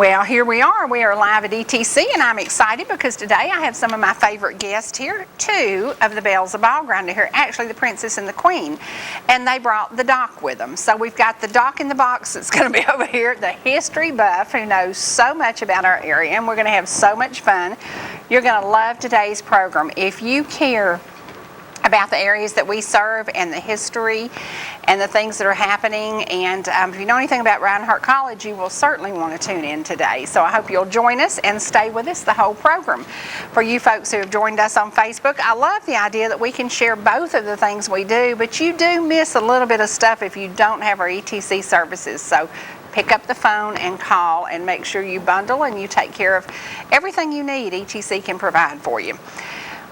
Well, here we are. We are live at ETC, and I'm excited because today I have some of my favorite guests here, two of the Belles of Ball Ground here, actually the Princess and the Queen, and they brought the doc with them. So we've got the doc in the box that's going to be over here, the history buff who knows so much about our area, and we're going to have so much fun. You're going to love today's program. If you care about the areas that we serve and the history and the things that are happening, and if you know anything about Reinhardt College, you will certainly want to tune in today. So I hope you'll join us and stay with us the whole program. For you folks who have joined us on Facebook, I love the idea that we can share both of the things we do, but you do miss a little bit of stuff if you don't have our ETC services. So pick up the phone and call and make sure you bundle and you take care of everything you need ETC can provide for you.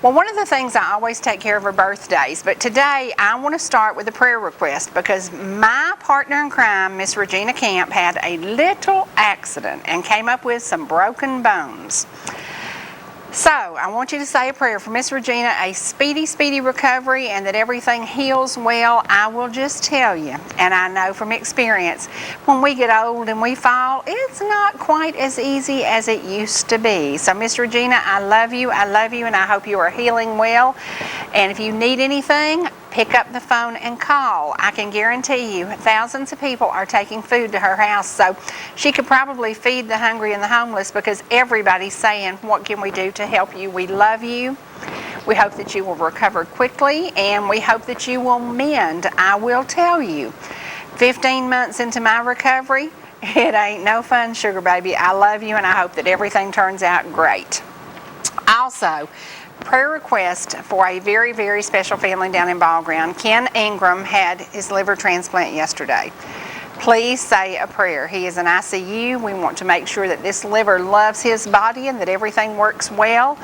Well, one of the things I always take care of are birthdays, but today I want to start with a prayer request because my partner in crime, Miss Regina Camp, had a little accident and came up with some broken bones. So I want you to say a prayer for Miss Regina, a speedy, speedy recovery, and that everything heals well. I will just tell you, and I know from experience, when we get old and we fall, it's not quite as easy as it used to be. So Miss Regina, I love you, and I hope you are healing well. And if you need anything, pick up the phone and call. I can guarantee you thousands of people are taking food to her house, so she could probably feed the hungry and the homeless because everybody's saying, what can we do to help you? We love you. We hope that you will recover quickly, and we hope that you will mend. I will tell you, 15 months into my recovery, it ain't no fun, sugar baby. I love you, and I hope that everything turns out great. Also, prayer request for a very, very special family down in Ball Ground. Ken Ingram had his liver transplant yesterday. Please say a prayer. He is in ICU. We want to make sure that this liver loves his body and that everything works well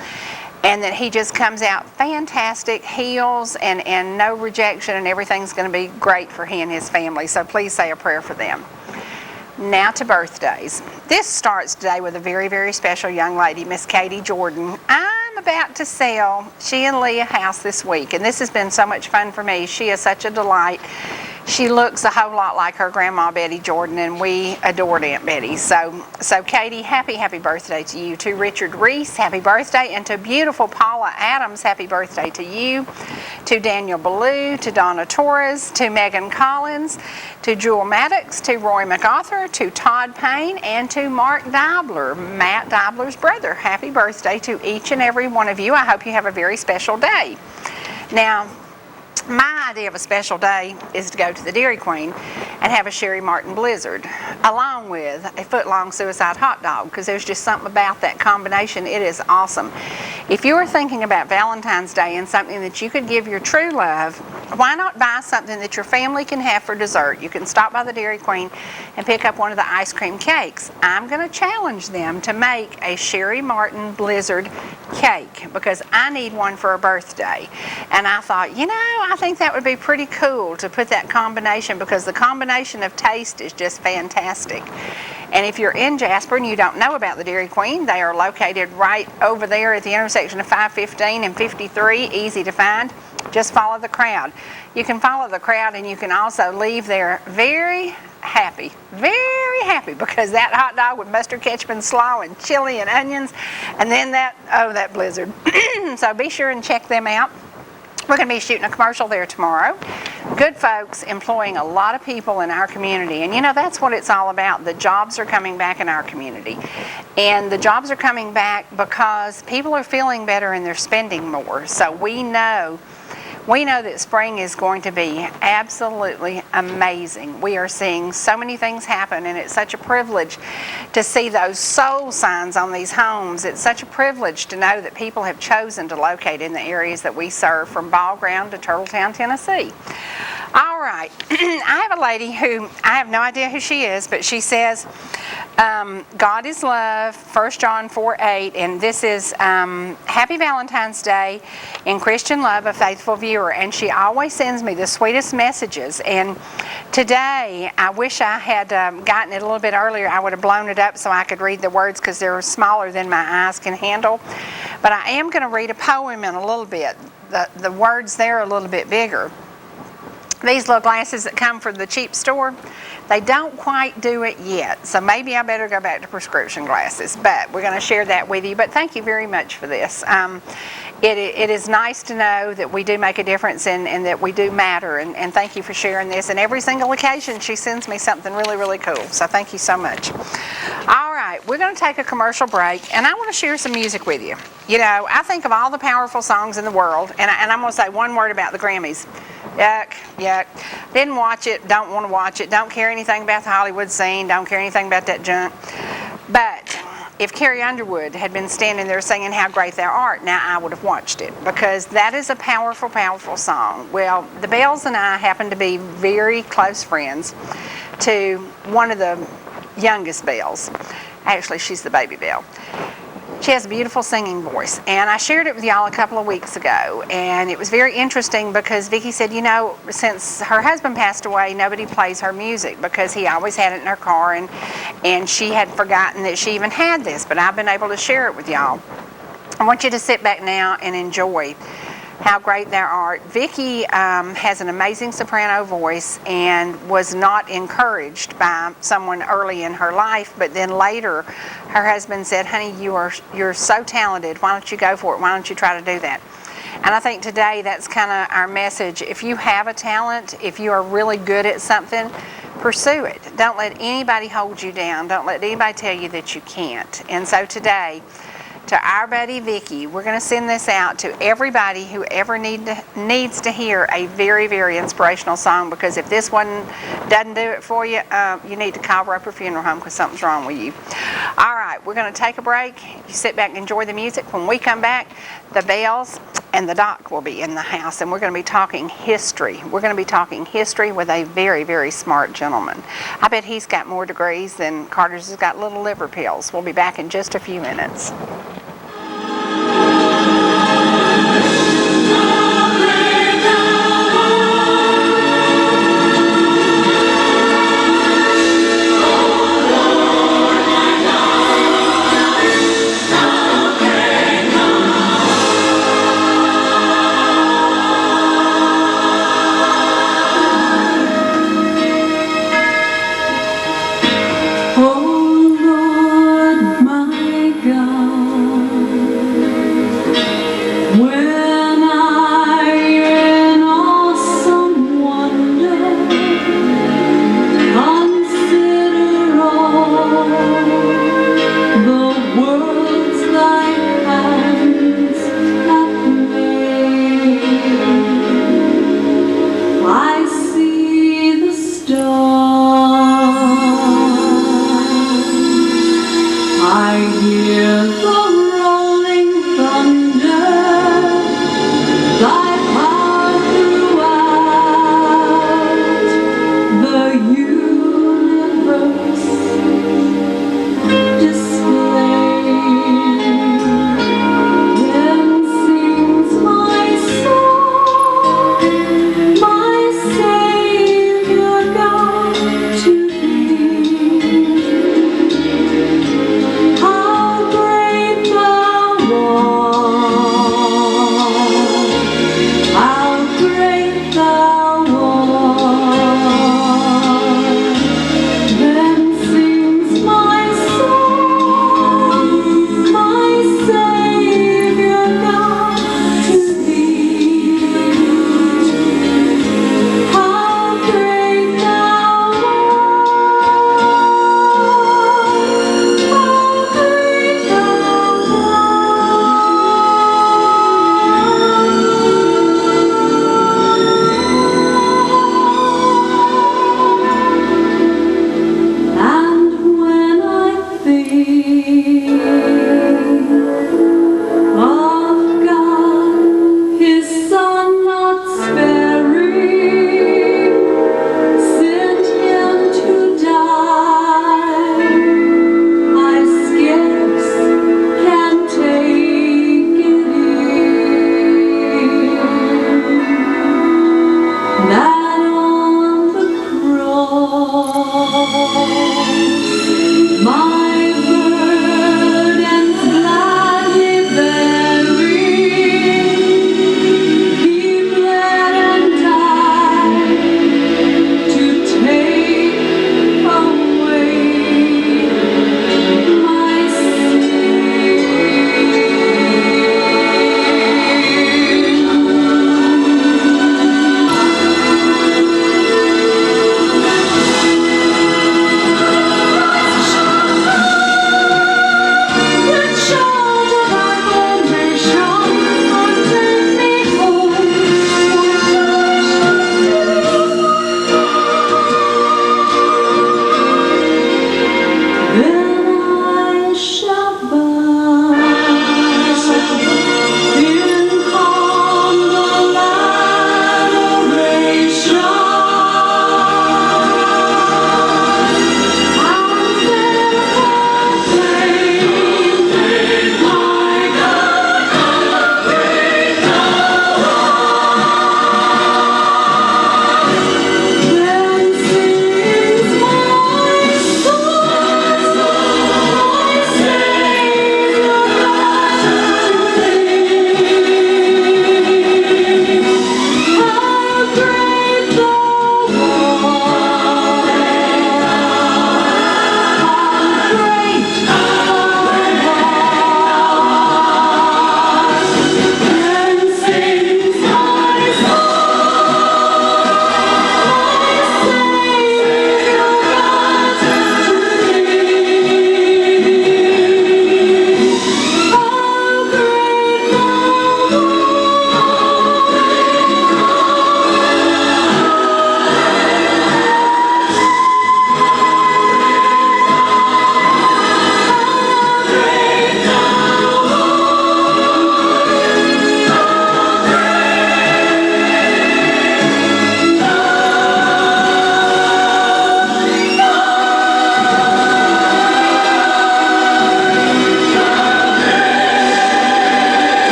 and that he just comes out fantastic, heals, and no rejection, and everything's going to be great for he and his family. So please say a prayer for them. Now to birthdays. This starts today with a very, very special young lady, Miss Katie Jordan. I'm about to sell she and Lee a house this week, and this has been so much fun for me. She is such a delight. She looks a whole lot like her grandma Betty Jordan, and we adored Aunt Betty. So Katie, happy birthday to you. To Richard Reese, happy birthday. And to beautiful Paula Adams, happy birthday to you. To Daniel Ballou, to Donna Torres, to Megan Collins, to Jewel Maddox, to Roy MacArthur, to Todd Payne, and to Mark Dobler, Matt Dobler's brother. Happy birthday to each and every one of you. I hope you have a very special day. Now, my idea of a special day is to go to the Dairy Queen and have a Sherry Martin Blizzard along with a foot-long suicide hot dog because there's just something about that combination. It is awesome. If you are thinking about Valentine's Day and something that you could give your true love, why not buy something that your family can have for dessert? You can stop by the Dairy Queen and pick up one of the ice cream cakes. I'm going to challenge them to make a Sherry Martin Blizzard cake because I need one for a birthday. And I thought, I think that would be pretty cool to put that combination because the combination of taste is just fantastic. And if you're in Jasper and you don't know about the Dairy Queen, they are located right over there at the intersection of 515 and 53, easy to find. Just follow the crowd. You can follow the crowd and you can also leave there very happy because that hot dog with mustard, ketchup, and slaw and chili and onions, and then that Blizzard. So be sure and check them out. We're going to be shooting a commercial there tomorrow. Good folks employing a lot of people in our community. And that's what it's all about. The jobs are coming back in our community. And the jobs are coming back because people are feeling better and they're spending more. So we know that spring is going to be absolutely amazing. We are seeing so many things happen, and it's such a privilege to see those sold signs on these homes. It's such a privilege to know that people have chosen to locate in the areas that we serve, from Ball Ground to Turtletown, Tennessee. All right, I have a lady who, I have no idea who she is, but she says, God is love, 1 John 4:8, and this is Happy Valentine's Day in Christian love, a faithful viewer. And she always sends me the sweetest messages. And today, I wish I had gotten it a little bit earlier. I would have blown it up so I could read the words because they're smaller than my eyes can handle. But I am going to read a poem in a little bit. The words there are a little bit bigger. these little glasses that come from the cheap store, they don't quite do it yet. So maybe I better go back to prescription glasses, but we're going to share that with you. But thank you very much for this. It is nice to know that we do make a difference and that we do matter. And thank you for sharing this. And every single occasion, she sends me something really, really cool. So thank you so much. All right, we're going to take a commercial break, and I want to share some music with you. You know, I think of all the powerful songs in the world, and I'm going to say one word about the Grammys. Yuck, yuck. Didn't watch it, don't want to watch it, don't care anything about the Hollywood scene, don't care anything about that junk. But if Carrie Underwood had been standing there singing How Great Thou Art, now I would have watched it, because that is a powerful, powerful song. Well, the Bells and I happen to be very close friends to one of the youngest Bells. Actually, she's the baby Belle. She has a beautiful singing voice, and I shared it with y'all a couple of weeks ago, and it was very interesting because Vicki said, you know, since her husband passed away, nobody plays her music because he always had it in her car, and she had forgotten that she even had this, but I've been able to share it with y'all. I want you to sit back now and enjoy How Great Thou Art. Vicki has an amazing soprano voice and was not encouraged by someone early in her life, but then later her husband said, honey, you're so talented, why don't you go for it, why don't you try to do that? And I think today that's kind of our message. If you have a talent, if you are really good at something, pursue it. Don't let anybody hold you down. Don't let anybody tell you that you can't. And so today, to our buddy Vicki, we're going to send this out to everybody who ever needs to hear a very, very inspirational song, because if this one doesn't do it for you, you need to call Roper Funeral Home because something's wrong with you. All right, we're going to take a break. You sit back and enjoy the music. When we come back, the Bells and the Doc will be in the house, and we're going to be talking history. We're going to be talking history with a very, very smart gentleman. I bet he's got more degrees than Carter's has got little liver pills. We'll be back in just a few minutes. Oh Lord, my God.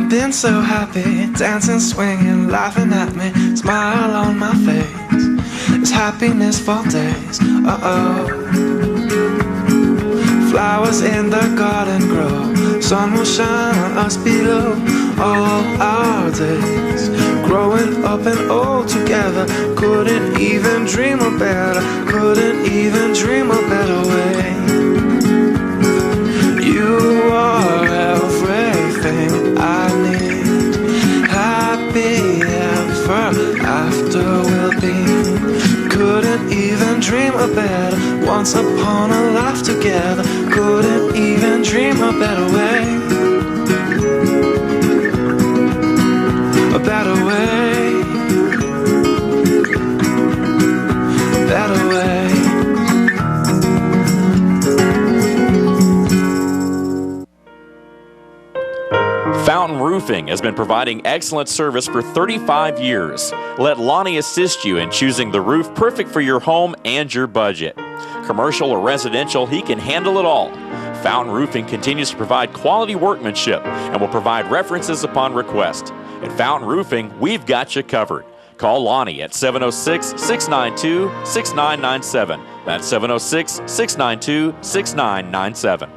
I've been so happy, dancing, swinging, laughing at me, smile on my face. It's happiness for days. Flowers in the garden grow, sun will shine on us below. All our days, growing up and old together. Couldn't even dream a better, couldn't even dream a better way. You are everything I need. Happy ever after we'll be. Couldn't even dream a better. Once upon a life together. Couldn't even dream a better way. A better way. A better way. Fountain Roofing has been providing excellent service for 35 years. Let Lonnie assist you in choosing the roof perfect for your home and your budget. Commercial or residential, he can handle it all. Fountain Roofing continues to provide quality workmanship and will provide references upon request. At Fountain Roofing, we've got you covered. Call Lonnie at 706-692-6997. That's 706-692-6997.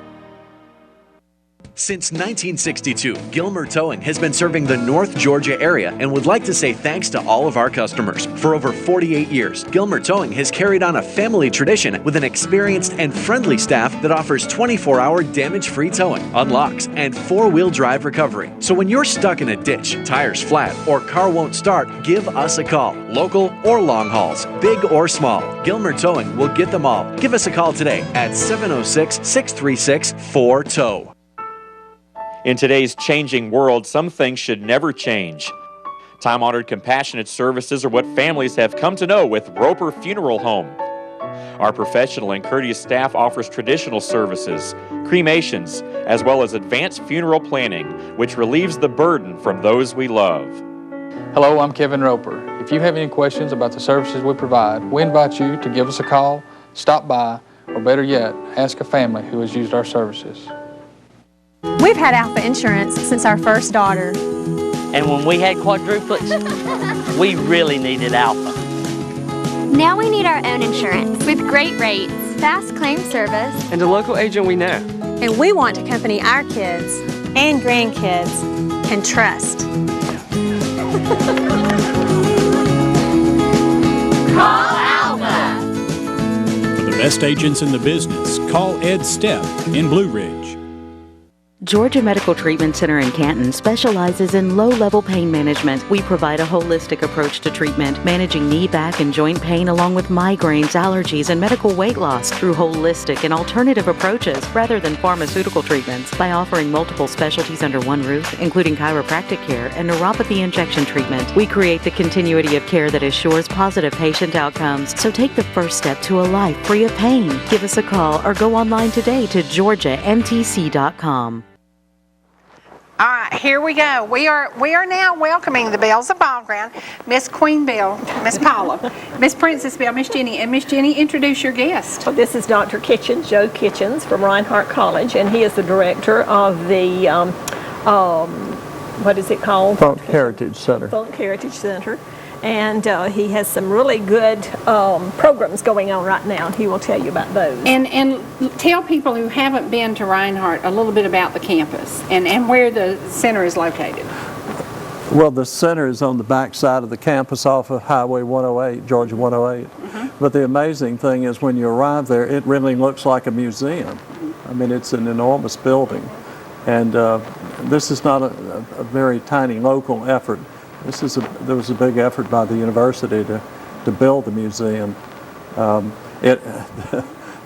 Since 1962, Gilmer Towing has been serving the North Georgia area and would like to say thanks to all of our customers. For over 48 years, Gilmer Towing has carried on a family tradition with an experienced and friendly staff that offers 24-hour damage-free towing, unlocks, and four-wheel drive recovery. So when you're stuck in a ditch, tires flat, or car won't start, give us a call. Local or long hauls, big or small, Gilmer Towing will get them all. Give us a call today at 706-636-4TOW. In today's changing world, some things should never change. Time-honored compassionate services are what families have come to know with Roper Funeral Home. Our professional and courteous staff offers traditional services, cremations, as well as advanced funeral planning, which relieves the burden from those we love. Hello, I'm Kevin Roper. If you have any questions about the services we provide, we invite you to give us a call, stop by, or better yet, ask a family who has used our services. We've had Alpha Insurance since our first daughter. And when we had quadruplets, we really needed Alpha. Now we need our own insurance with great rates, fast claim service, and a local agent we know. And we want a company our kids and grandkids can trust. Call Alpha. For the best agents in the business, call Ed Stepp in Blue Ridge. Georgia Medical Treatment Center in Canton specializes in low-level pain management. We provide a holistic approach to treatment, managing knee, back, and joint pain along with migraines, allergies, and medical weight loss through holistic and alternative approaches rather than pharmaceutical treatments. By offering multiple specialties under one roof, including chiropractic care and neuropathy injection treatment, we create the continuity of care that assures positive patient outcomes. So take the first step to a life free of pain. Give us a call or go online today to georgiamtc.com. All right, here we go. We are now welcoming the Bells of Ball Ground, Miss Queen Bell, Miss Paula, Miss Princess Bell, Miss Jenny, and Miss Jenny, introduce your guest. Well, this is Dr. Kitchens, Joe Kitchens from Reinhardt College, and he is the director of the, what is it called? Funk Heritage Center. Funk Heritage Center. And he has some really good programs going on right now, and he will tell you about those. And tell people who haven't been to Reinhardt a little bit about the campus and where the center is located. Well, the center is on the back side of the campus off of Highway 108, Georgia 108. But the amazing thing is when you arrive there, it really looks like a museum. I mean, it's an enormous building. And this is not a very tiny local effort. There was a big effort by the university to build the museum. The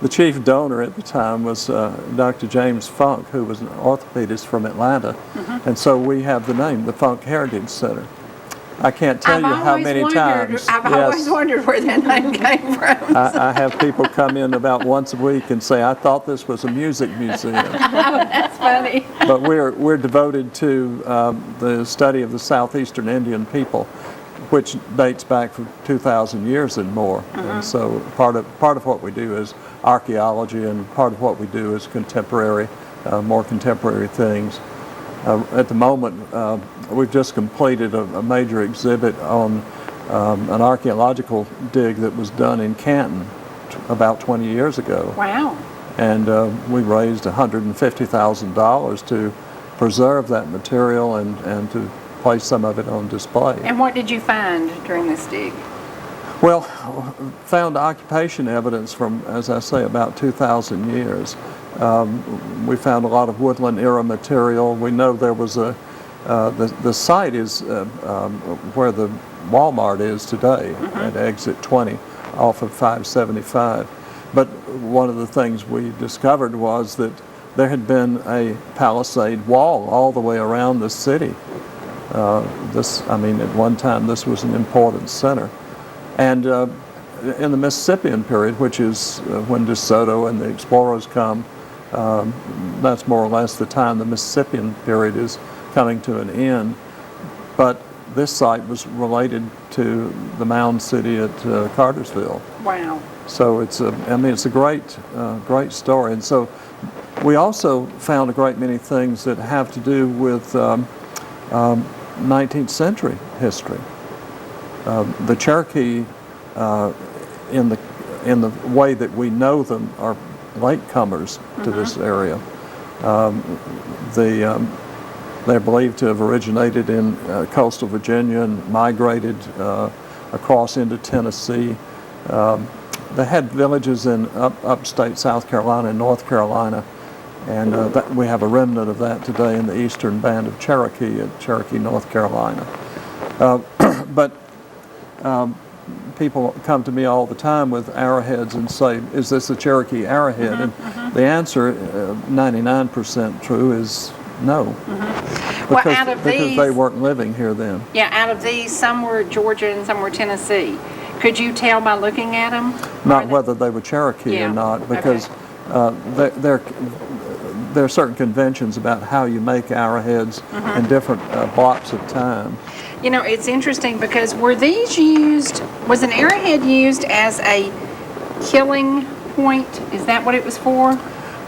chief donor at the time was Dr. James Funk, who was an orthopedist from Atlanta, and so we have the name, the Funk Heritage Center. I can't tell you how many times. I've always wondered where that name came from. I have people come in about once a week and say, I thought this was a music museum. Oh, that's funny. But we're devoted to the study of the southeastern Indian people, which dates back for 2,000 years and more. And so part of what we do is archaeology, and part of what we do is contemporary, more contemporary things. At the moment, we've just completed a major exhibit on an archaeological dig that was done in Canton about 20 years ago. Wow. And we raised $150,000 to preserve that material and to place some of it on display. And what did you find during this dig? Well, found occupation evidence from, as I say, about 2,000 years. We found a lot of woodland era material. We know there was the site is where the Walmart is today, at exit 20 off of 575. But one of the things we discovered was that there had been a palisade wall all the way around the city. At one time this was an important center. And in the Mississippian period, which is when DeSoto and the explorers come, that's more or less the time the Mississippian period is coming to an end. But this site was related to the Mound City at Cartersville. Wow. So it's a great story. And so we also found a great many things that have to do with 19th century history. The Cherokee, in the way that we know them, are latecomers to this area. They're believed to have originated in coastal Virginia and migrated across into Tennessee. They had villages in upstate South Carolina and North Carolina, and we have a remnant of that today in the eastern band of Cherokee at Cherokee, North Carolina. But people come to me all the time with arrowheads and say, is this a Cherokee arrowhead? And the answer, 99% true, is no. Because they weren't living here then. Yeah, out of these, some were Georgia and some were Tennessee. Could you tell by looking at them? Not whether they were Cherokee or not, because there are certain conventions about how you make arrowheads in different blocks of time. You know, it's interesting because were these used, was an arrowhead used as a killing point? Is that what it was for?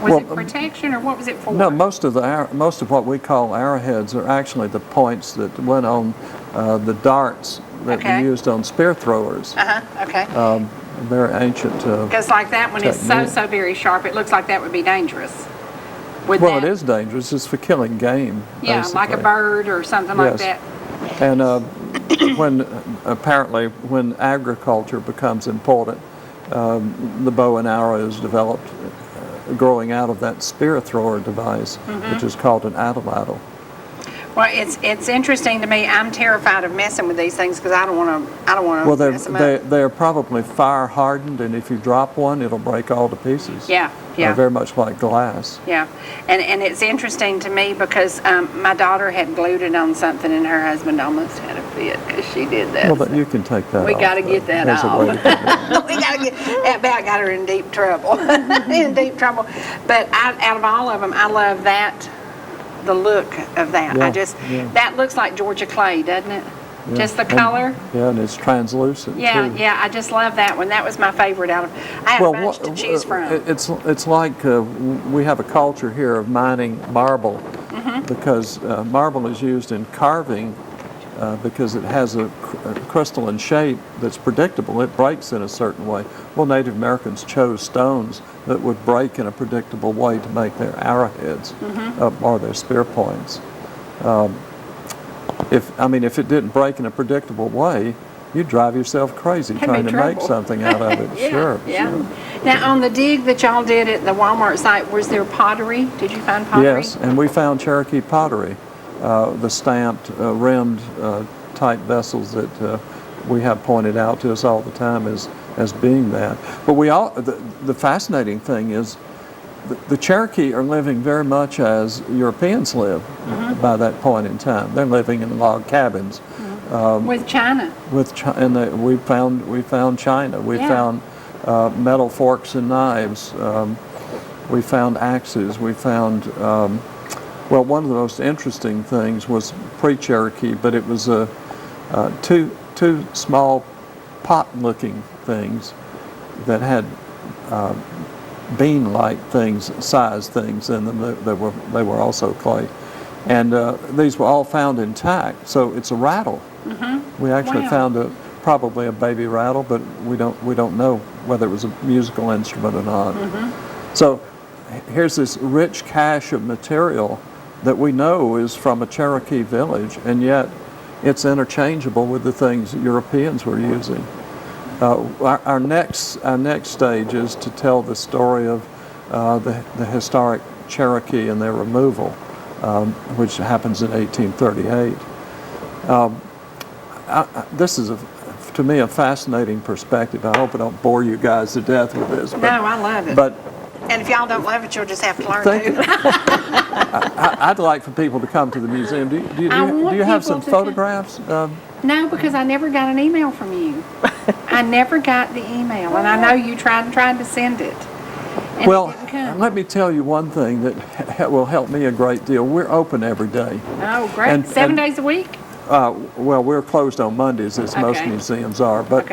Was it protection, or what was it for? No, most of what we call arrowheads are actually the points that went on the darts that were used on spear throwers. Very ancient. Because like that one is so very sharp, it looks like that would be dangerous. It is dangerous. It's for killing game. Yeah, basically. like a bird or something like that. And when agriculture becomes important, the bow and arrow is developed growing out of that spear thrower device, which is called an atlatl. Well, it's interesting to me. I'm terrified of messing with these things because I don't want to mess them up. They're probably fire hardened, and if you drop one, it'll break all to pieces. Yeah. Very much like glass. Yeah, and it's interesting to me because my daughter had glued it on something, and her husband almost had a fit because she did that. Well, but you can take that off. We got to get that off. We got to get that back. Got her in deep trouble. But out of all of them, I love that. The look of that. That looks like Georgia clay, doesn't it? Yeah. Just the color. And it's translucent. Yeah, too. I just love that one. That was my favorite out of. I had a bunch to choose from. It's like we have a culture here of mining marble, because marble is used in carving because it has a crystalline shape that's predictable. It breaks in a certain way. Well, Native Americans chose stones that would break in a predictable way to make their arrowheads or their spear points. If it didn't break in a predictable way, you'd drive yourself crazy trying to make something out of it. Sure. Now, on the dig that y'all did at the Walmart site, was there pottery? Did you find pottery? Yes, and we found Cherokee pottery, the stamped, rimmed type vessels that we have pointed out to us all the time as being that. But the fascinating thing is the Cherokee are living very much as Europeans live by that point in time. They're living in log cabins. With China. And we found China. We found metal forks and knives. We found axes. We found, one of the most interesting things was pre-Cherokee, but it was two small pot-looking things that had bean-like things, size things in them. They were also clay. And these were all found intact, so it's a rattle. We actually found probably a baby rattle, but we don't know whether it was a musical instrument or not. So here's this rich cache of material that we know is from a Cherokee village, and yet it's interchangeable with the things that Europeans were using. Our next stage is to tell the story of the historic Cherokee and their removal, which happens in 1838. This is, to me, a fascinating perspective. I hope I don't bore you guys to death with this. No, I love it. And if y'all don't love it, you'll just have to learn to. I'd like for people to come to the museum. Do you have some photographs? No, because I never got an email from you. I never got the email, and I know you tried to send it. And well, it didn't come. Let me tell you one thing that will help me a great deal. We're open every day. Oh, great. 7 days a week? Well, we're closed on Mondays, as most museums are, but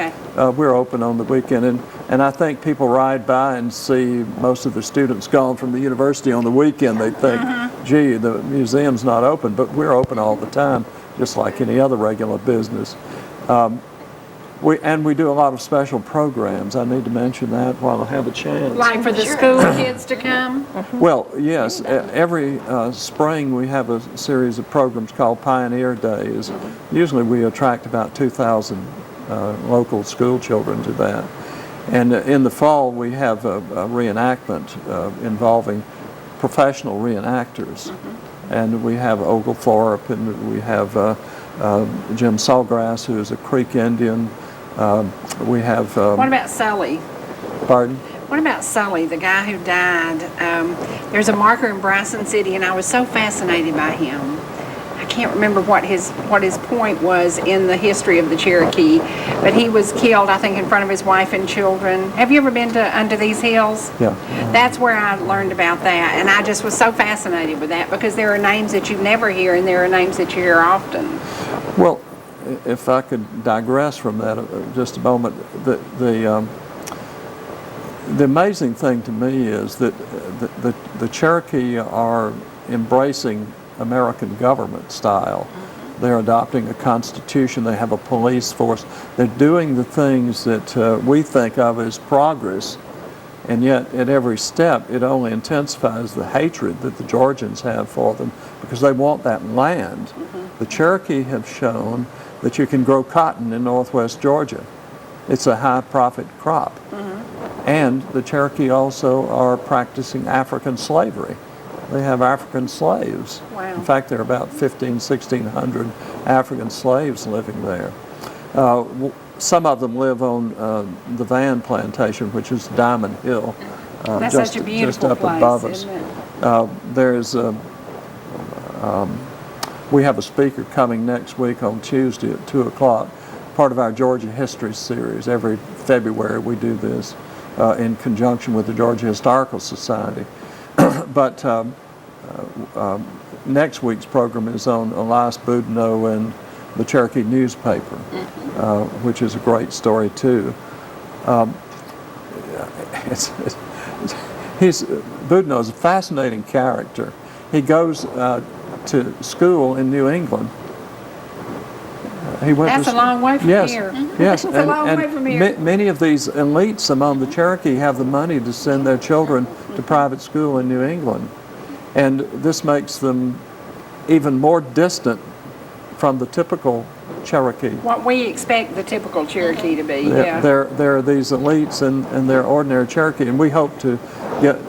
we're open on the weekend. And I think people ride by and see most of the students gone from the university on the weekend. They think, gee, the museum's not open, but we're open all the time, just like any other regular business. We do a lot of special programs. I need to mention that while I have a chance. Like for the school kids to come? Well, yes. Every spring we have a series of programs called Pioneer Days. Usually we attract about 2,000 local school children to that. And in the fall we have a reenactment involving professional reenactors. And we have Oglethorpe, and we have Jim Sawgrass, who is a Creek Indian. We have... what about Sully? Pardon? What about Sully, the guy who died? There's a marker in Bryson City, and I was so fascinated by him. I can't remember what his point was in the history of the Cherokee, but he was killed, I think, in front of his wife and children. Have you ever been to Under These Hills? Yeah. That's where I learned about that, and I just was so fascinated with that, because there are names that you never hear, and there are names that you hear often. Well, if I could digress from that just a moment, the amazing thing to me is that the Cherokee are embracing American government style. They're adopting a constitution. They have a police force. They're doing the things that we think of as progress, and yet at every step it only intensifies the hatred that the Georgians have for them, because they want that land. The Cherokee have shown that you can grow cotton in northwest Georgia. It's a high profit crop. And the Cherokee also are practicing African slavery. They have African slaves. Wow. In fact, there are about 1,600 African slaves living there. Some of them live on the Van Plantation, which is Diamond Hill. That's just, such a beautiful just up place, above us. isn't it? There's we have a speaker coming next week on Tuesday at 2 o'clock, part of our Georgia History series. Every February we do this in conjunction with the Georgia Historical Society. But next week's program is on Elias Boudinot and the Cherokee newspaper, which is a great story too. Boudinot is a fascinating character. He goes to school in New England. That's a long way from here. Yes, It's a long way from here. Many of these elites among the Cherokee have the money to send their children to private school in New England. And this makes them even more distant from the typical Cherokee. What we expect the typical Cherokee to be, There are these elites and they're ordinary Cherokee, and we hope to get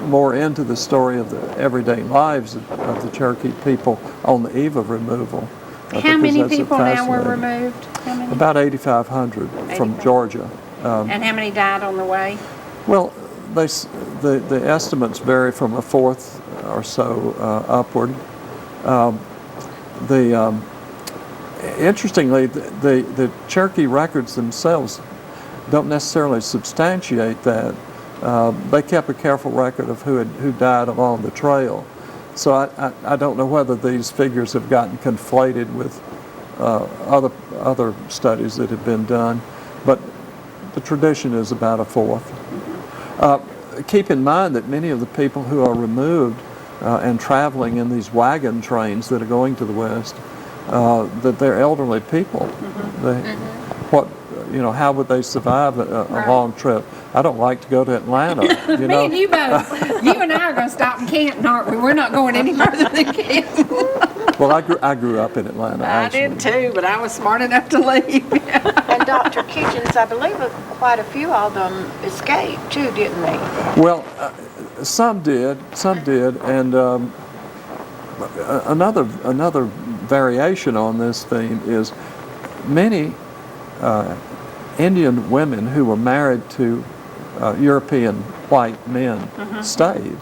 more into the story of the everyday lives of the Cherokee people on the eve of removal. How many people now were removed? How many? About 8,500 from Georgia. And how many died on the way? Well, the estimates vary from a fourth or so upward. Interestingly, the Cherokee records themselves don't necessarily substantiate that. They kept a careful record of who died along the trail. So I don't know whether these figures have gotten conflated with other studies that have been done, but the tradition is about a fourth. Keep in mind that many of the people who are removed and traveling in these wagon trains that are going to the West, that they're elderly people. How would they survive a long trip? I don't like to go to Atlanta. Me and you both. You and I are going to stop in Canton, aren't we? We're not going any further than Canton. Well, I grew up in Atlanta, actually. I did too, but I was smart enough to leave. And Dr. Kitchens, I believe quite a few of them escaped too, didn't they? Well, some did, and another variation on this theme is many Indian women who were married to European white men stayed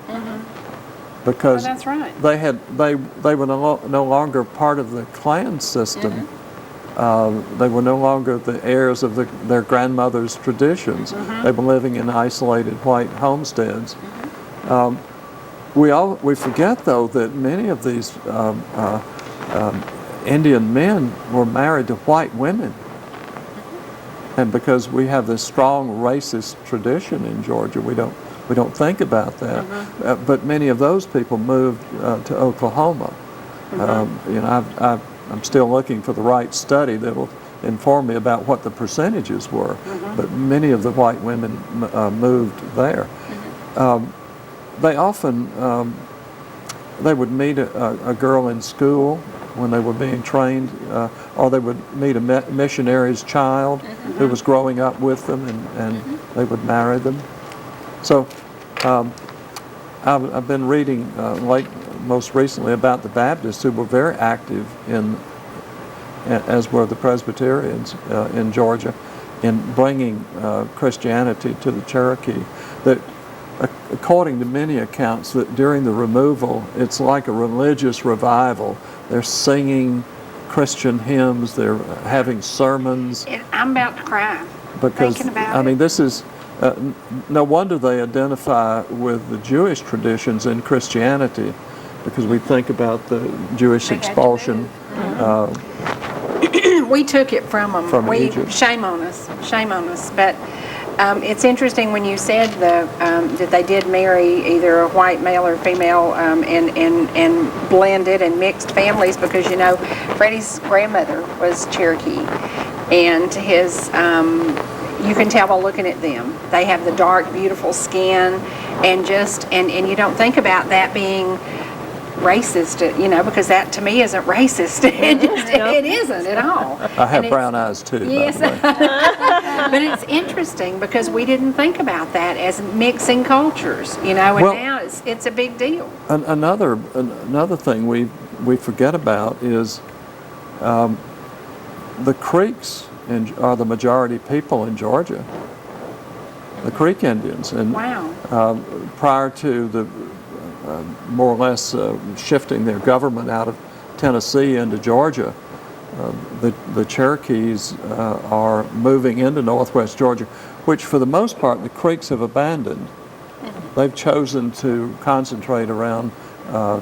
because that's right. they were no longer part of the clan system. They were no longer the heirs of their grandmother's traditions. They were living in isolated white homesteads. We forget, though, that many of these Indian men were married to white women. And because we have this strong racist tradition in Georgia, we don't think about that. But many of those people moved to Oklahoma. I'm still looking for the right study that will inform me about what the percentages were. But many of the white women moved there. They often they would meet a girl in school when they were being trained, or they would meet a missionary's child who was growing up with them, and they would marry them. So I've been reading most recently about the Baptists who were very active as were the Presbyterians in Georgia, in bringing Christianity to the Cherokee. That according to many accounts, that during the removal, it's like a religious revival. They're singing Christian hymns, they're having sermons. I'm about to cry. Because, thinking about it. This is, no wonder they identify with the Jewish traditions in Christianity, because we think about the Jewish expulsion. We took it from them. Egypt. Shame on us. But it's interesting when you said that they did marry either a white male or female and blended and mixed families, because Freddie's grandmother was Cherokee, and his you can tell by looking at them. They have the dark, beautiful skin, and you don't think about that being racist, because that to me isn't racist. It isn't at all. I have brown eyes too. Yes, by the way. But it's interesting because we didn't think about that as mixing cultures, and now it's a big deal. Another thing we forget about is the Creeks are the majority people in Georgia. The Creek Indians, and prior to the more or less shifting their government out of Tennessee into Georgia, the Cherokees are moving into northwest Georgia, which for the most part the Creeks have abandoned. They've chosen to concentrate around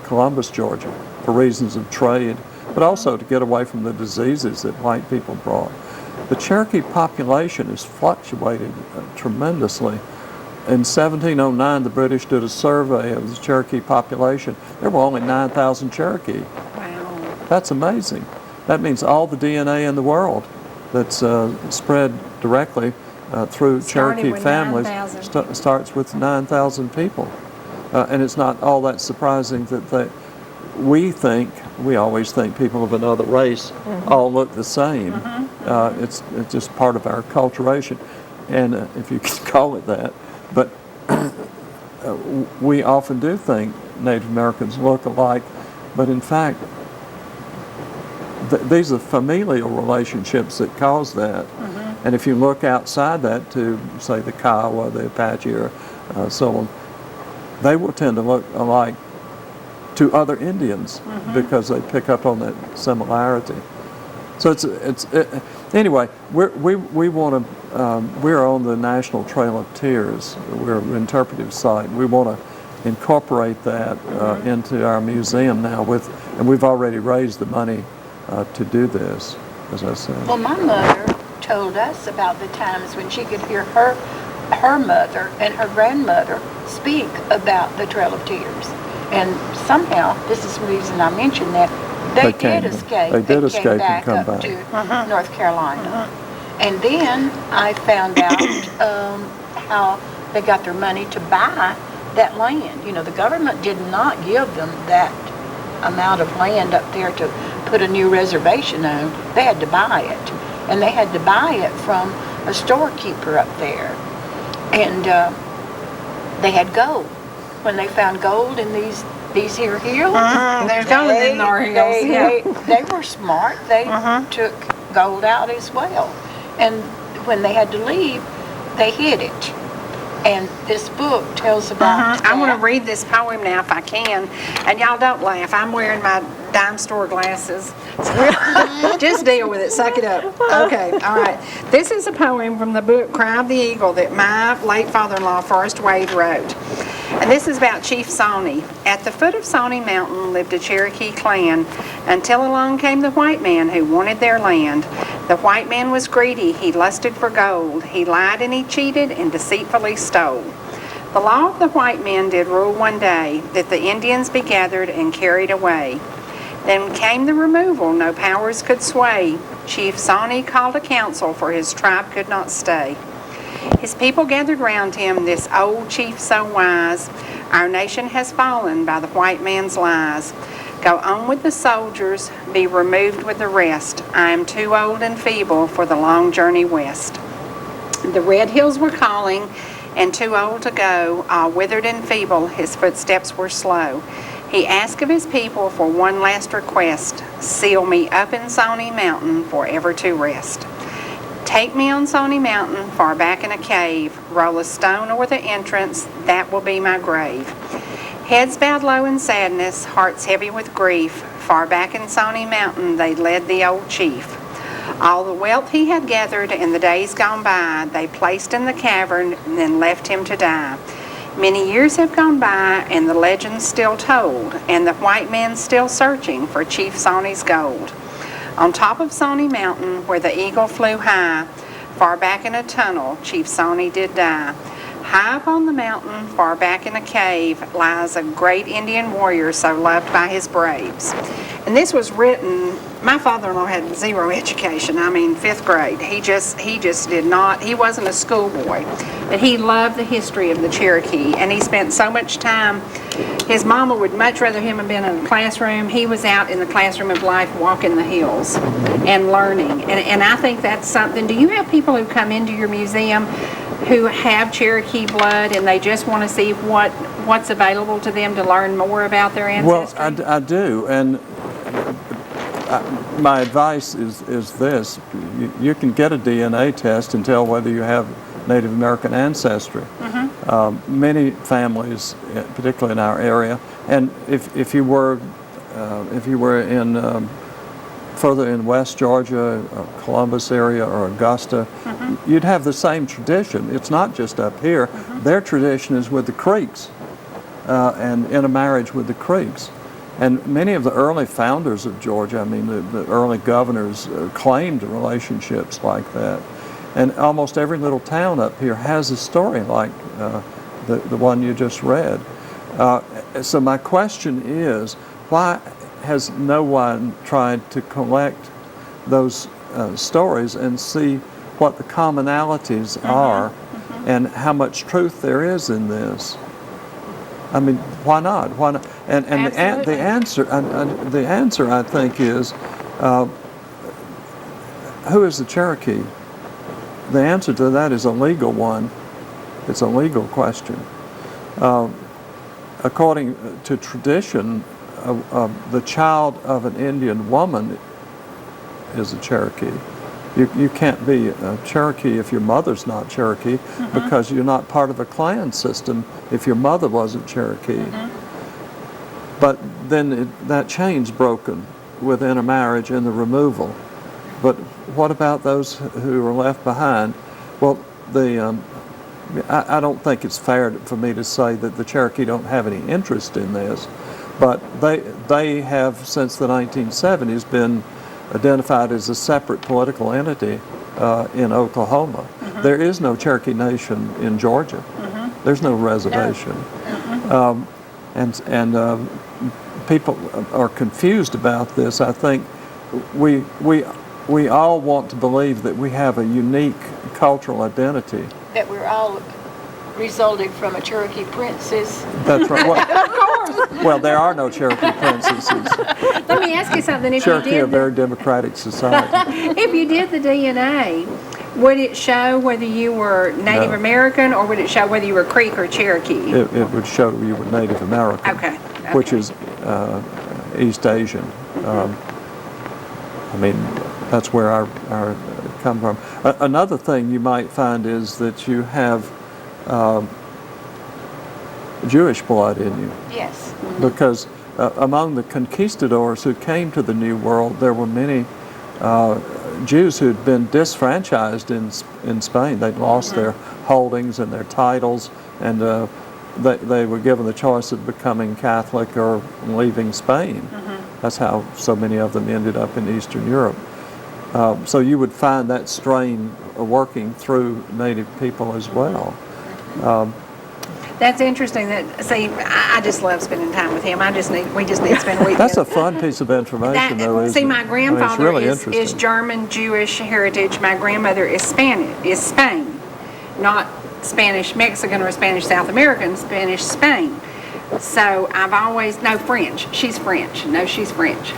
Columbus, Georgia, for reasons of trade, but also to get away from the diseases that white people brought. The Cherokee population has fluctuated tremendously. In 1709, the British did a survey of the Cherokee population. There were only 9,000 Cherokee. Wow. That's amazing. That means all the DNA in the world that's spread directly through Cherokee families starts with 9,000 people. And it's not all that surprising that we always think people of another race all look the same. It's just part of our acculturation, and if you can call it that. But we often do think Native Americans look alike, but in fact, these are familial relationships that cause that. And if you look outside that to, say, the Kiowa, the Apache, or so on, they will tend to look alike to other Indians because they pick up on that similarity. So anyway, we want to. We're on the National Trail of Tears. We're an interpretive site. We want to incorporate that into our museum now, and we've already raised the money to do this, as I said. Well, my mother told us about the times when she could hear her mother and her grandmother speak about the Trail of Tears. And somehow, this is the reason I mentioned that, they did escape. They did came escape and back come up back. to North Carolina. And then I found out how they got their money to buy that land. You know, the government did not give them that amount of land up there to put a new reservation on. They had to buy it. And they had to buy it from a storekeeper up there. And they had gold. When they found gold in these here hills, There's gold in our hills. they were smart. They took gold out as well. And when they had to leave, they hid it. And this book tells about I want to read this poem now if I can. And y'all don't laugh. I'm wearing my dime store glasses. Just deal with it. Suck it up. Okay. All right. This is a poem from the book Cry of the Eagle that my late father-in-law, Forrest Wade, wrote. And this is about Chief Sawney. At the foot of Sawney Mountain lived a Cherokee clan until along came the white man who wanted their land. The white man was greedy. He lusted for gold. He lied and he cheated and deceitfully stole. The law of the white men did rule one day that the Indians be gathered and carried away. Then came the removal no powers could sway. Chief Sawney called a council for his tribe could not stay. His people gathered round him, this old chief so wise. Our nation has fallen by the white man's lies. Go on with the soldiers, be removed with the rest. I am too old and feeble for the long journey west. The red hills were calling, and too old to go, all withered and feeble, his footsteps were slow. He asked of his people for one last request, seal me up in Sawney Mountain forever to rest. Take me on Sawney Mountain, far back in a cave, roll a stone o'er the entrance, that will be my grave. Heads bowed low in sadness, hearts heavy with grief, far back in Sawney Mountain they led the old chief. All the wealth he had gathered in the days gone by, they placed in the cavern and then left him to die. Many years have gone by and the legend's still told, and the white man's still searching for Chief Sawney's gold. On top of Sawney Mountain, where the eagle flew high, far back in a tunnel, Chief Sawney did die. High up on the mountain, far back in a cave, lies a great Indian warrior so loved by his braves. And this was written, my father-in-law had zero education, I mean 5th grade. He just did not, he wasn't a schoolboy, but he loved the history of the Cherokee, and he spent so much time. His mama would much rather him have been in a classroom. He was out in the classroom of life walking the hills and learning. And I think that's something. Do you have people who come into your museum who have Cherokee blood and they just want to see what's available to them to learn more about their ancestry? Well, I do. And my advice is this. You can get a DNA test and tell whether you have Native American ancestry. Many families, particularly in our area, and if you were in further in West Georgia, Columbus area, or Augusta, you'd have the same tradition. It's not just up here. Their tradition is with the Creeks, and intermarriage with the Creeks. And many of the early founders of Georgia, I mean the early governors, claimed relationships like that. And almost every little town up here has a story like the one you just read. So my question is, why has no one tried to collect those stories and see what the commonalities are and how much truth there is in this? I mean, why not? Why not? And the answer I think is, who is the Cherokee? The answer to that is a legal one. It's a legal question. According to tradition, the child of an Indian woman is a Cherokee. You can't be a Cherokee if your mother's not Cherokee, because you're not part of a clan system if your mother wasn't Cherokee. But then that chain's broken with intermarriage and the removal. But what about those who are left behind? Well, I don't think it's fair for me to say that the Cherokee don't have any interest in this, but they have, since the 1970s, been identified as a separate political entity in Oklahoma. There is no Cherokee Nation in Georgia. There's no reservation. and people are confused about this. I think we all want to believe that we have a unique cultural identity. That we're all resulted from a Cherokee princess. That's right. Well, Of course. well, there are no Cherokee princesses. Let me ask you something. If Cherokee you are a did very democratic society. if you did the DNA, would it show whether you were Native No. American or would it show whether you were Creek or Cherokee? It would show you were Native American, Okay. which is East Asian. I mean, that's where our come from. Another thing you might find is that you have Jewish blood in you. Yes. Because among the conquistadors who came to the New World, there were many Jews who'd been disfranchised in Spain. They'd lost their holdings and their titles, and they were given the choice of becoming Catholic or leaving Spain. That's how so many of them ended up in Eastern Europe. So you would find that strain working through Native people as well. That's interesting. I just love spending time with him. We just need to spend a week. That's a fun piece of information, though, isn't See, it? my it's grandfather really is interesting. German Jewish heritage. My grandmother is Spain, not Spanish Mexican or Spanish South American, Spanish Spain. So I've always, no, French. She's French. No, she's French.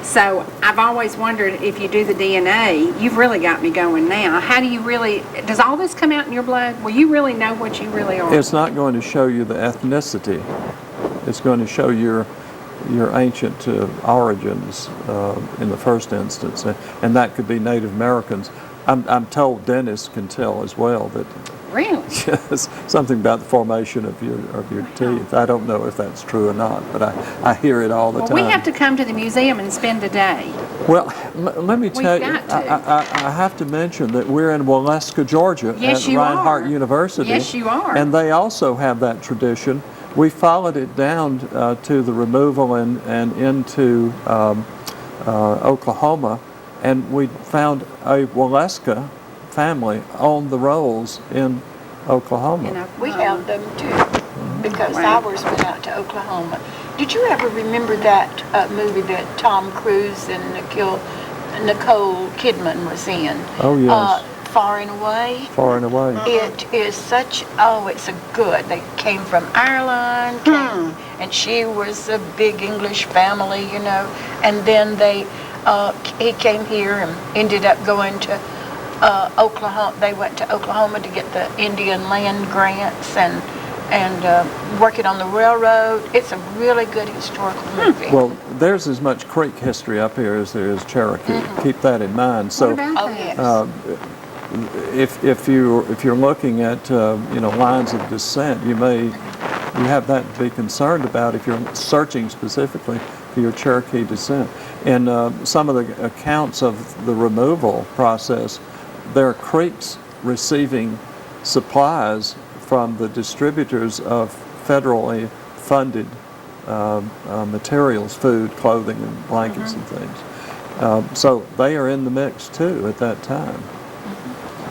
So I've always wondered, if you do the DNA, you've really got me going now. How do you really, does all this come out in your blood? Will you really know what you really are? It's not going to show you the ethnicity. It's going to show your ancient origins in the first instance, and that could be Native Americans. I'm told dentists can tell as well that. Really? Yes, something about the formation of your teeth. I don't know if that's true or not, but I hear it all the time. We have to come to the museum and spend a day. Well, let me tell you, got to. I have to mention that we're in Waleska, Georgia, Yes, at you Reinhardt are. University. Yes, you are. And they also have that tradition. We followed it down to the removal and into Oklahoma, and we found a Waleska family on the rolls in Oklahoma. We have them too, because ours went out to Oklahoma. Did you ever remember that movie that Tom Cruise and Nicole Kidman was in? Oh, yes. Far and Away? Far and Away. It is such, it's a good. They came from Ireland, and she was a big English family, and then he came here and ended up going to Oklahoma. They went to Oklahoma to get the Indian land grants and working on the railroad. It's a really good historical movie. Well, there's as much Creek history up here as there is Cherokee. Keep that in mind. So, if you're looking at lines of descent, you have that to be concerned about if you're searching specifically for your Cherokee descent. In some of the accounts of the removal process, there are Creeks receiving supplies from the distributors of federally funded materials, food, clothing, and blankets and things. So they are in the mix too at that time.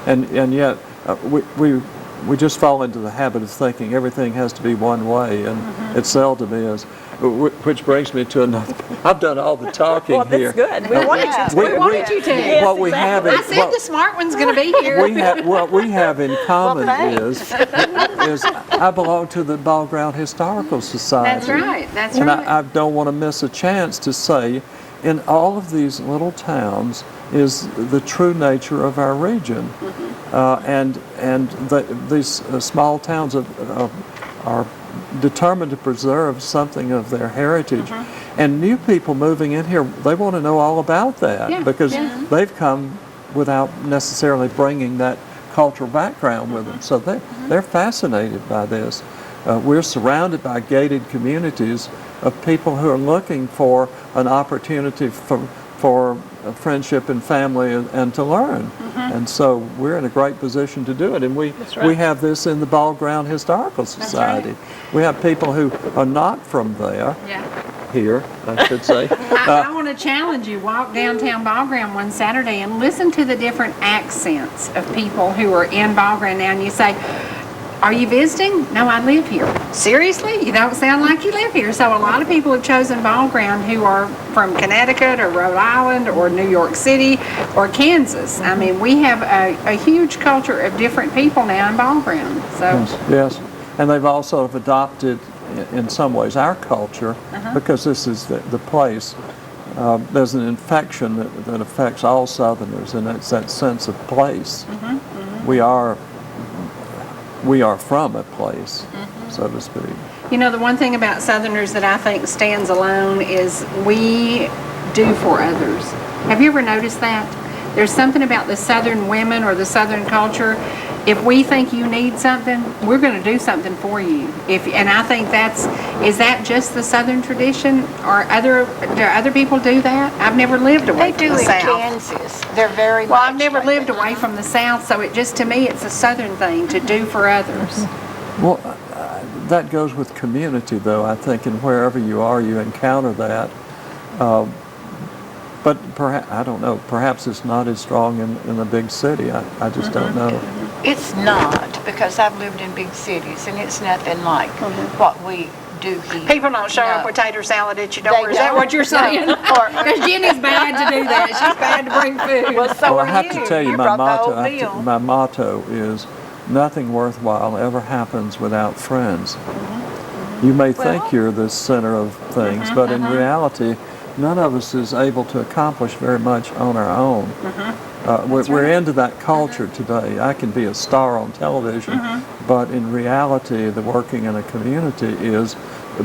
And yet we just fall into the habit of thinking everything has to be one way, and it seldom is. Which brings me to another. I've done all the talking here. Well, that's good. We wanted you to. Yes, what we have I said the smart one's going to be here. What we have in common is I belong to the Ball Ground Historical Society. That's right. That's and right. I don't want to miss a chance to say, in all of these little towns is the true nature of our region, these small towns are determined to preserve something of their heritage. And new people moving in here, they want to know all about that because they've come without necessarily bringing that cultural background with them. So they're fascinated by this. We're surrounded by gated communities of people who are looking for an opportunity for friendship and family and to learn. And so we're in a great position to do it. And we have this in the Ball Ground Historical Society. We have people who are not from there, here, I should say. I want to challenge you. Walk downtown Ball Ground one Saturday and listen to the different accents of people who are in Ball Ground now. And you say, Are you visiting? No, I live here. Seriously? You don't sound like you live here. So a lot of people have chosen Ball Ground who are from Connecticut or Rhode Island or New York City or Kansas. I mean, we have a huge culture of different people now in Ball Ground. So Yes. And they've also adopted, in some ways, our culture because this is the place. There's an infection that affects all Southerners, and it's that sense of place. We are from a place, so to speak. You know, the one thing about Southerners that I think stands alone is we do for others. Have you ever noticed that? There's something about the Southern women or the Southern culture. If we think you need something, we're going to do something for you. And I think is that just the Southern tradition, or do other people do that? I've never lived away from the South. They do in Kansas. They're very Well, much I've never like lived that. away from the South, so to me, it's a Southern thing to do for others. Well, that goes with community, though, I think, and wherever you are, you encounter that. But perhaps, I don't know, perhaps it's not as strong in the big city. I just don't know. It's not, because I've lived in big cities, and it's nothing like what we do here. People don't show up with tater salad at your door. They Is that don't. what you're saying? No. Because Jenny's bad to do that. She's bad to bring food. Well, so Well, are I have to tell you, brought the whole meal. my motto is, nothing worthwhile ever happens without friends. You may think you're the center of things, but in reality, none of us is able to accomplish very much on our own. We're into that culture today. I can be a star on television, but in reality, the working in a community is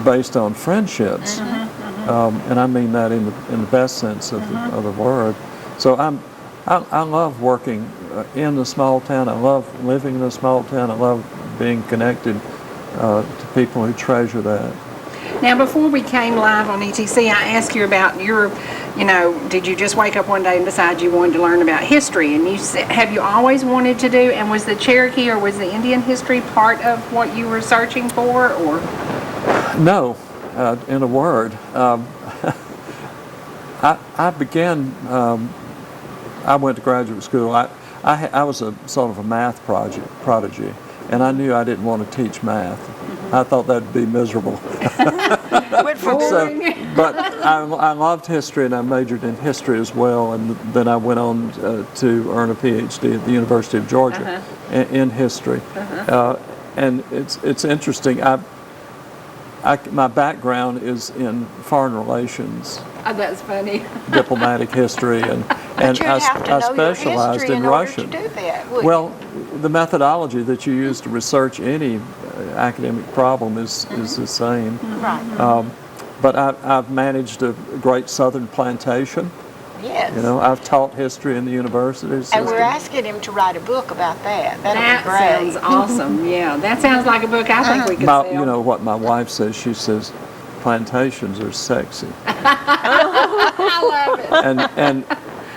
based on friendships, and I mean that in the best sense of the word. So I love working in the small town. I love living in a small town. I love being connected to people who treasure that. Now, before we came live on ETC, I asked you about did you just wake up one day and decide you wanted to learn about history? And you said, have you always wanted to do, and was the Cherokee or was the Indian history part of what you were searching for, or? No, in a word. I began, I went to graduate school. I was a sort of a math prodigy, and I knew I didn't want to teach math. I thought that'd be miserable. But I loved history, and I majored in history as well, and then I went on to earn a PhD at the University of Georgia in history. And it's interesting. My background is in foreign relations. Oh, that's funny. Diplomatic history, and I specialized in Russian. Well, the methodology that you use to research any academic problem is the same. Right. But I've managed a great southern plantation. Yes. You know, I've taught history in the universities. And we're asking him to write a book about that. That be great. sounds awesome. Yeah, that sounds like a book I think we could sell. You know what my wife says? She says, plantations are sexy. I love it. And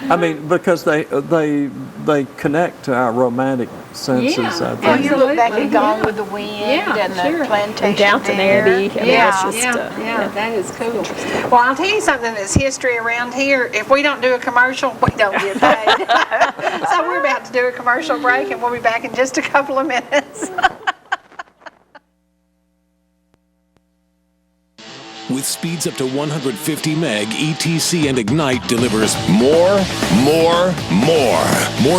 I mean, because they connect to our romantic senses. I think. Well, you look back at Gone with the Wind and the plantation And Downton Abbey. I mean, Yeah, that is cool. Well, I'll tell you something that's history around here. If we don't do a commercial, we don't get paid. So we're about to do a commercial break, and we'll be back in just a couple of minutes. With speeds up to 150 meg, ETC and Ignite delivers more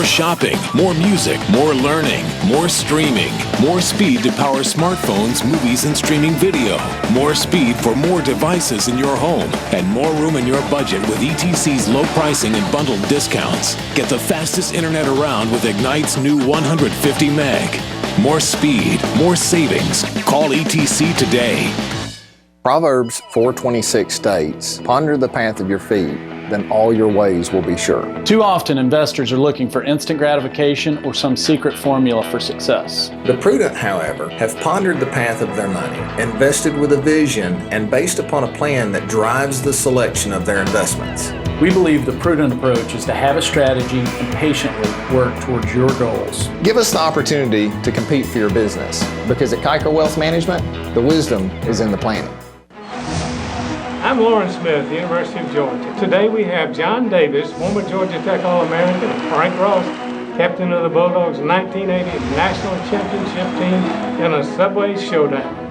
shopping, more music, more learning, more streaming, more speed to power smartphones, movies, and streaming video, more speed for more devices in your home, and more room in your budget with ETC's low pricing and bundled discounts. Get the fastest internet around with Ignite's new 150 meg. More speed, more savings. Call ETC today. Proverbs 4:26 states, "Ponder the path of your feet, then all your ways will be sure." Too often, investors are looking for instant gratification or some secret formula for success. The prudent, however, have pondered the path of their money, invested with a vision, and based upon a plan that drives the selection of their investments. We believe the prudent approach is to have a strategy and patiently work towards your goals. Give us the opportunity to compete for your business, because at Kuiper Wealth Management, the wisdom is in the planning. I'm Lauren Smith, University of Georgia. Today we have John Davis, former Georgia Tech All-American, Frank Ross, captain of the Bulldogs' 1980 National Championship team in a Subway showdown.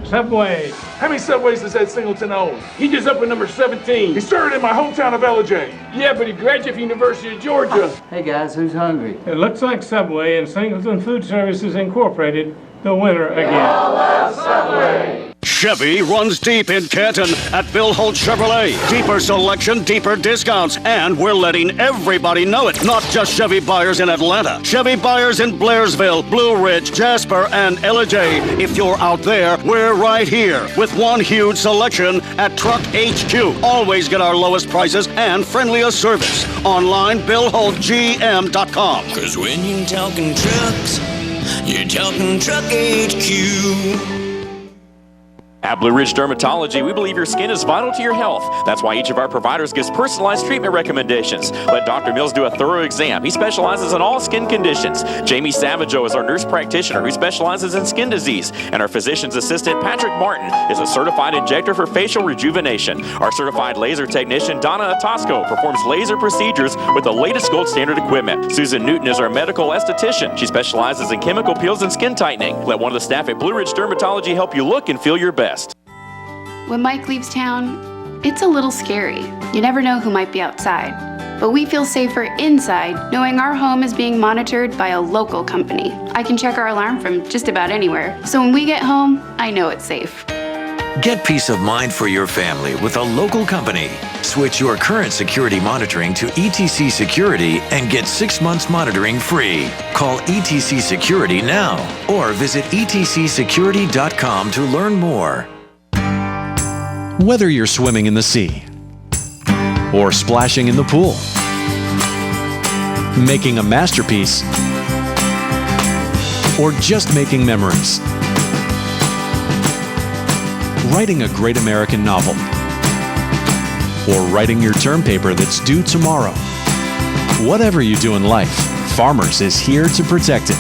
Subway. How many Subways does that Singleton own? He just up at number 17. He started in my hometown of LJ. Yeah, but he graduated from University of Georgia. Hey guys, who's hungry? It looks like Subway and Singleton Food Services Incorporated, the winner again. Subway. Chevy runs deep in Canton at Bill Holt Chevrolet. Deeper selection, deeper discounts, and we're letting everybody know it. Not just Chevy buyers in Atlanta. Chevy buyers in Blairsville, Blue Ridge, Jasper, and LJ. If you're out there, we're right here with one huge selection at Truck HQ. Always get our lowest prices and friendliest service. Online, BillHoltGM.com. 'Cause when you're talking trucks, you're talking Truck HQ. At Blue Ridge Dermatology, we believe your skin is vital to your health. That's why each of our providers gives personalized treatment recommendations. Let Dr. Mills do a thorough exam. He specializes in all skin conditions. Jamie Savageau is our nurse practitioner who specializes in skin disease. And our physician's assistant, Patrick Martin, is a certified injector for facial rejuvenation. Our certified laser technician, Donna Atosco, performs laser procedures with the latest gold standard equipment. Susan Newton is our medical esthetician. She specializes in chemical peels and skin tightening. Let one of the staff at Blue Ridge Dermatology help you look and feel your best. When Mike leaves town, it's a little scary. You never know who might be outside. But we feel safer inside knowing our home is being monitored by a local company. I can check our alarm from just about anywhere. So when we get home, I know it's safe. Get peace of mind for your family with a local company. Switch your current security monitoring to ETC Security and get 6 months monitoring free. Call ETC Security now or visit etcsecurity.com to learn more. Whether you're swimming in the sea or splashing in the pool, making a masterpiece, or just making memories, writing a great American novel, or writing your term paper that's due tomorrow. Whatever you do in life, Farmers is here to protect it.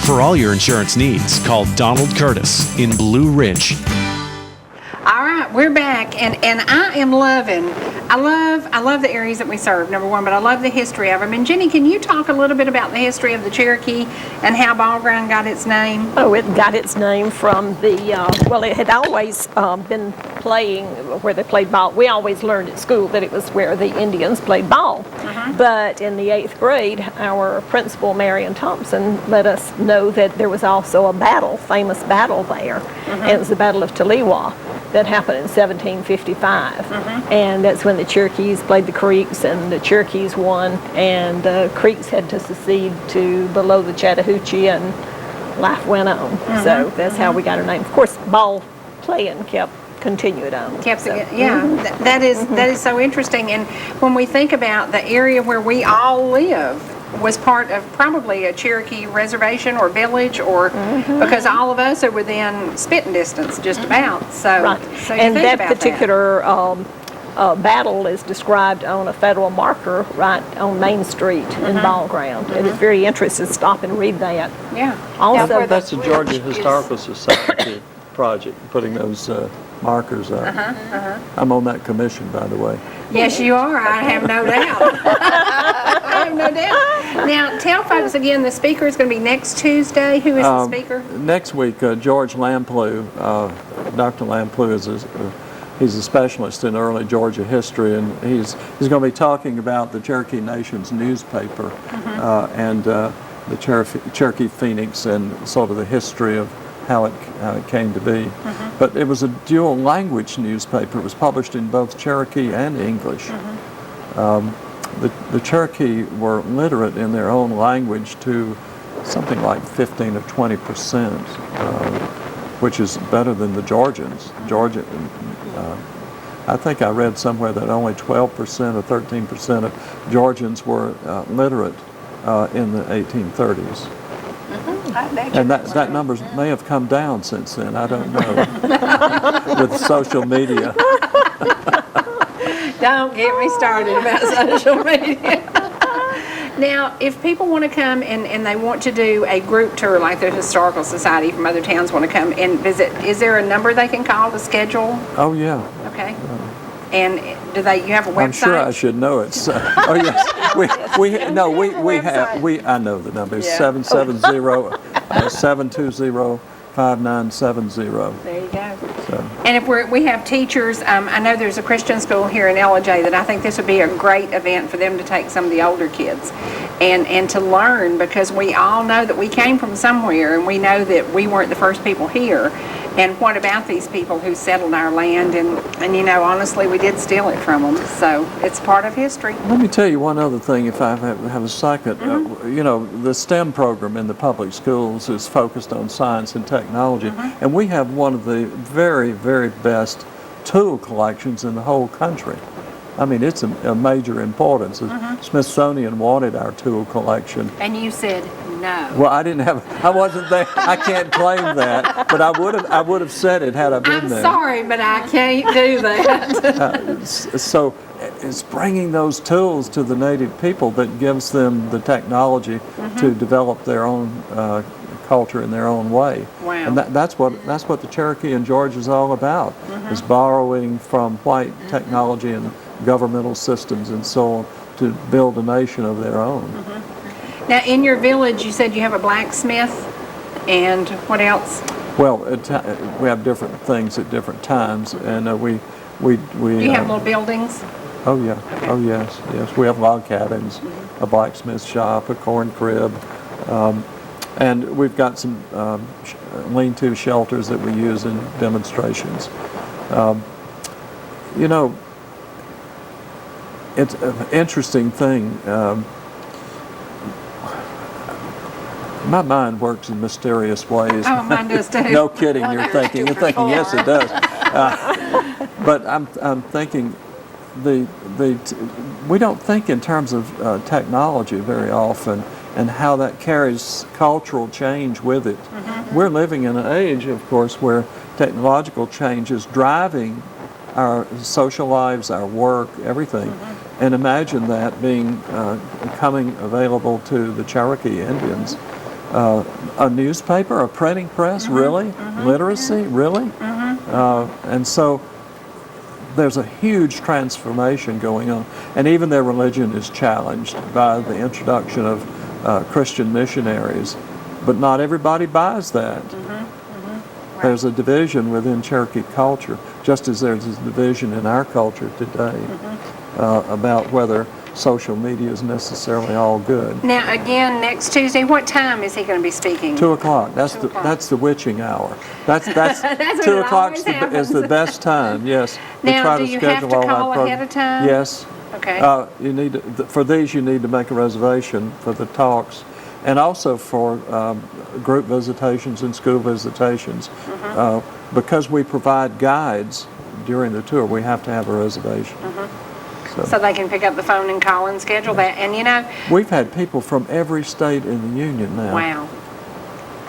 For all your insurance needs, call Donald Curtis in Blue Ridge. All right, we're back, and I am loving. I love the areas that we serve, number one, but I love the history of them. And Jenny, can you talk a little bit about the history of the Cherokee and how Ball Ground got its name? Oh, it got its name from the, well, it had always been playing where they played ball. We always learned at school that it was where the Indians played ball. But in the 8th grade, our principal, Marion Thompson, let us know that there was also a battle, famous battle there. And it was the Battle of Taliwa that happened in 1755. And that's when the Cherokees played the Creeks, and the Cherokees won, and the Creeks had to secede to below the Chattahoochee, and life went on. So that's how we got our name. Of course, ball playing continued on. That is so interesting. And when we think about the area where we all live, was part of probably a Cherokee reservation or village, or because all of us are within spitting distance just about. So, so you and think that about particular battle is described on a federal marker right on Main Street in Ball Ground. And it's very interesting to stop and read that. Also, that's the Georgia Historical Society project, putting those markers up. I'm on that commission, by the way. Yes, you are. I have no doubt. I have no doubt. Now, tell folks again, the speaker is going to be next Tuesday. Who is the speaker? Next week, George Lamplugh. Dr. Lamplugh is he's a specialist in early Georgia history, and he's going to be talking about the Cherokee Nation's newspaper and the Cherokee Phoenix and sort of the history of how it came to be. But it was a dual language newspaper. It was published in both Cherokee and English. The Cherokee were literate in their own language to something like 15 or 20%, which is better than the Georgians. I think I read somewhere that only 12% or 13% of Georgians were literate in the 1830s. And that number may have come down since then. I don't know. With social media. Don't get me started about social media. Now, if people want to come and they want to do a group tour, like the Historical Society from other towns want to come and visit, is there a number they can call to schedule? Oh, yeah. Okay. And do you have a website? I'm sure I should know it. So, oh yes, we I know the number. It's 770-720-5970. There you go. So. And if we have teachers, I know there's a Christian school here in LJ that I think this would be a great event for them to take some of the older kids and to learn, because we all know that we came from somewhere, and we know that we weren't the first people here. And what about these people who settled our land? And honestly, we did steal it from them. So it's part of history. Let me tell you one other thing, if I have a second. The STEM program in the public schools is focused on science and technology. And we have one of the very, very best tool collections in the whole country. I mean, it's a major importance. The Smithsonian wanted our tool collection. And you said no. Well, I wasn't there. I can't claim that, but I would have said it had I been there. I'm sorry, but I can't do that. So it's bringing those tools to the native people that gives them the technology to develop their own culture in their own way. Wow. And that's what the Cherokee in Georgia is all about, is borrowing from white technology and governmental systems and so on to build a nation of their own. Now, in your village, you said you have a blacksmith, and what else? Well, we have different things at different times, and we Do you have little buildings? Oh yeah, oh yes. We have log cabins, a blacksmith shop, a corn crib, and we've got some lean-to shelters that we use in demonstrations. It's an interesting thing. My mind works in mysterious ways. Oh, mine does too. No kidding. You're thinking, yes, it does. But I'm thinking, we don't think in terms of technology very often, and how that carries cultural change with it. We're living in an age, of course, where technological change is driving our social lives, our work, everything. And imagine that coming available to the Cherokee Indians. A newspaper, a printing press, really? Literacy, really? And so there's a huge transformation going on. And even their religion is challenged by the introduction of Christian missionaries. But not everybody buys that. There's a division within Cherokee culture, just as there's a division in our culture today about whether social media is necessarily all good. Now, again, next Tuesday, what time is he going to be speaking? 2 o'clock. That's the witching hour. That's 2 o'clock is the best time. Yes. We Now, try do to you schedule have to all call our ahead of time? Yes. Okay. You need for these you need to make a reservation for the talks, and also for group visitations and school visitations. Because we provide guides during the tour, we have to have a reservation. So they can pick up the phone and call and schedule that. And we've had people from every state in the union now. Wow,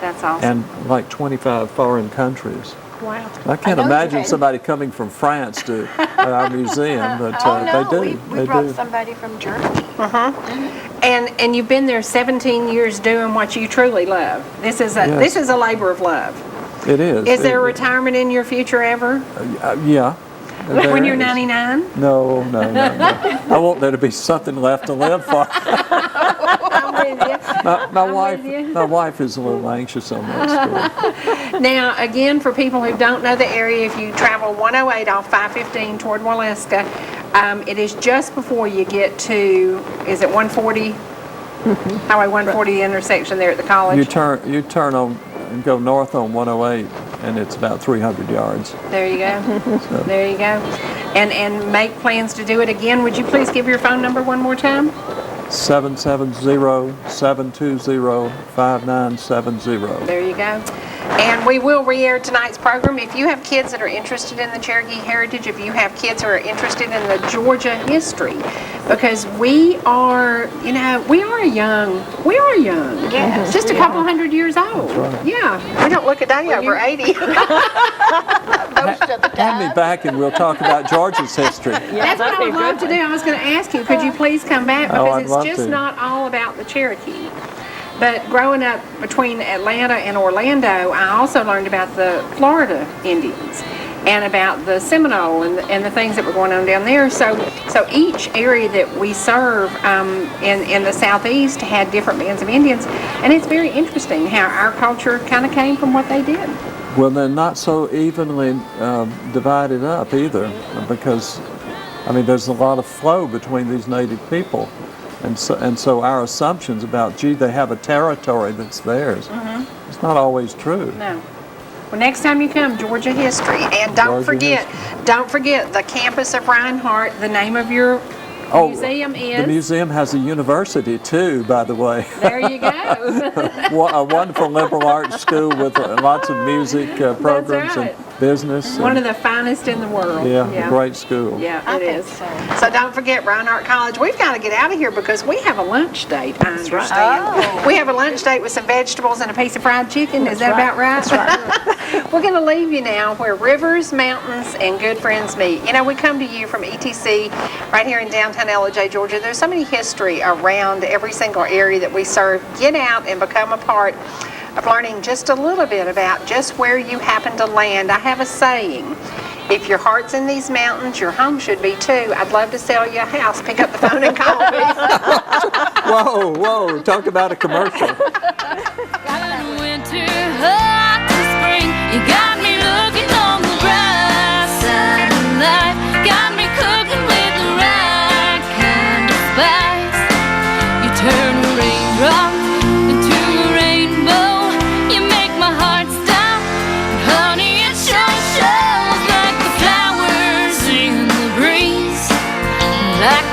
that's awesome. And like 25 foreign countries. Wow. I can't imagine somebody coming from France to our museum, but they do. We brought somebody from Germany. And you've been there 17 years doing what you truly love. This is a labor of love. It is. Is there retirement in your future ever? Yeah. When you're 99? No. I want there to be something left to live for. I'm with you. My wife is a little anxious on that score. Now, again, for people who don't know the area, if you travel 108 off 515 toward Waleska, it is just before you get to, is it 140? Highway 140, the intersection there at the college? You turn on and go north on 108, and it's about 300 yards. There you go. There you go. And make plans to do it again. Would you please give your phone number one more time? 770-720-5970. There you go. And we will re-air tonight's program. If you have kids that are interested in the Cherokee heritage, if you have kids who are interested in the Georgia history, because we are young. Yes, just a couple hundred years old. That's right. Yeah. We don't look a day over 80. Have me back and we'll talk about Georgia's history. That's what I would love to do. I was going to ask you, could you please come back? Because I'd love it's just to. not all about the Cherokee. But growing up between Atlanta and Orlando, I also learned about the Florida Indians. and about the Seminole and the things that were going on down there. So each area that we serve in the Southeast had different bands of Indians, and it's very interesting how our culture kind of came from what they did. Well, they're not so evenly divided up either, because, I mean, there's a lot of flow between these native people. And so our assumptions about, gee, they have a territory that's theirs, it's not always true. No. Well, next time you come, Georgia history, and don't forget the campus of Reinhardt. The name of your museum is. The museum has a university too, by the way. There you go. A wonderful liberal arts school with lots of music programs and business. One of the finest in the world. Yeah, great school. Yeah, it is. So don't forget Reinhardt College. We've got to get out of here because we have a lunch date, I understand. We have a lunch date with some vegetables and a piece of fried chicken. Is that about right? That's right. We're going to leave you now where rivers, mountains, and good friends meet. You know, we come to you from ETC right here in downtown Ellijay, Georgia. There's so many history around every single area that we serve. Get out and become a part of learning just a little bit about just where you happen to land. I have a saying, if your heart's in these mountains, your home should be too. I'd love to sell you a house. Pick up the phone and call me. Whoa, talk about a commercial. Winter, hot to spring, you got me looking on the bright side of life. Got me cooking with the right kind of spice. You turn a raindrop into a rainbow. You make my heart stop. Honey, it sure shows like the flowers in the breeze. Like